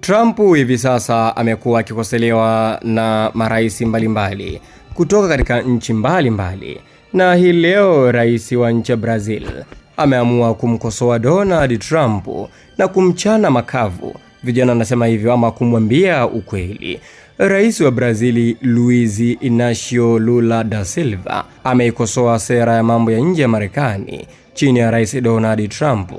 Trump hivi sasa amekuwa akikosolewa na marais mbalimbali kutoka katika nchi mbalimbali, na hii leo rais wa nchi ya Brazil ameamua kumkosoa Donald Trump na kumchana makavu. Vijana wanasema hivyo, ama kumwambia ukweli. Rais wa Brazili Luiz Inacio Lula da Silva ameikosoa sera ya mambo ya nje ya Marekani chini ya Rais Donald Trump,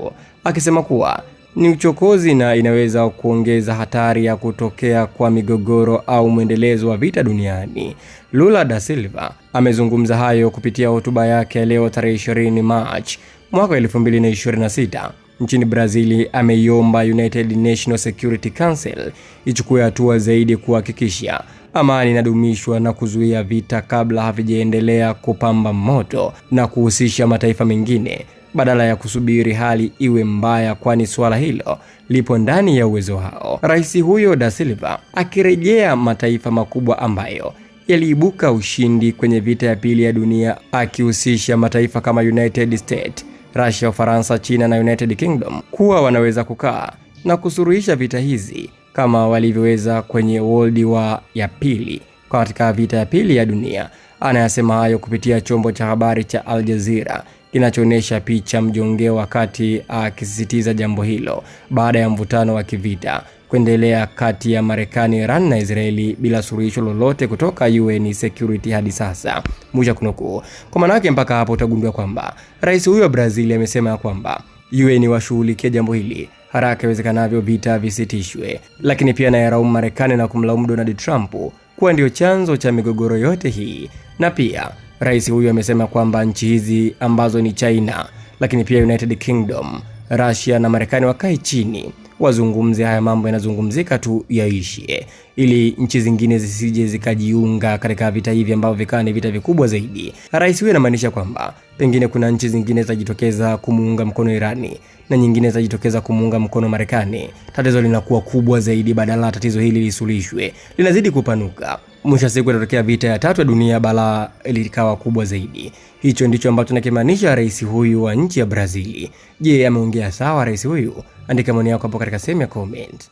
akisema kuwa ni uchokozi na inaweza kuongeza hatari ya kutokea kwa migogoro au mwendelezo wa vita duniani. Lula da Silva amezungumza hayo kupitia hotuba yake leo tarehe 20 March mwaka 2026 nchini Brazili. Ameiomba United Nations Security Council ichukue hatua zaidi kuhakikisha amani inadumishwa na kuzuia vita kabla havijaendelea kupamba moto na kuhusisha mataifa mengine, badala ya kusubiri hali iwe mbaya, kwani swala hilo lipo ndani ya uwezo wao. Rais huyo da Silva akirejea mataifa makubwa ambayo yaliibuka ushindi kwenye vita ya pili ya dunia, akihusisha mataifa kama United States, Russia, Ufaransa, China na United Kingdom kuwa wanaweza kukaa na kusuruhisha vita hizi kama walivyoweza kwenye World War ya pili, katika vita ya pili ya dunia. Anayasema hayo kupitia chombo cha habari cha Al Jazeera kinachoonyesha picha mjongeo, wakati akisisitiza jambo hilo baada ya mvutano wa kivita kuendelea kati ya Marekani, Iran na Israeli bila suluhisho lolote kutoka UN Security hadi sasa. Mwisho kunukuu. Kwa maana yake mpaka hapo utagundua kwamba rais huyo wa Brazil amesema kwamba UN washughulikie jambo hili haraka iwezekanavyo, vita visitishwe, lakini pia anayelaumu Marekani na kumlaumu Donald Trump kuwa ndio chanzo cha migogoro yote hii. Na pia rais huyu amesema kwamba nchi hizi ambazo ni China, lakini pia United Kingdom, Russia na Marekani wakae chini wazungumze haya mambo yanazungumzika tu yaishie, ili nchi zingine zisije zikajiunga katika vita hivi ambavyo vikawa ni vita vikubwa zaidi. Rais huyu anamaanisha kwamba pengine kuna nchi zingine zitajitokeza kumuunga mkono Irani na nyingine zitajitokeza kumuunga mkono Marekani. Tatizo linakuwa kubwa zaidi, badala tatizo hili lisuluhishwe linazidi kupanuka. Mwisho siku itatokea vita ya tatu ya dunia, balaa likawa kubwa zaidi. Hicho ndicho ambacho tunakimaanisha rais huyu wa nchi ya Brazili. Je, ameongea sawa rais huyu? Andika maoni yako hapo katika sehemu ya comment.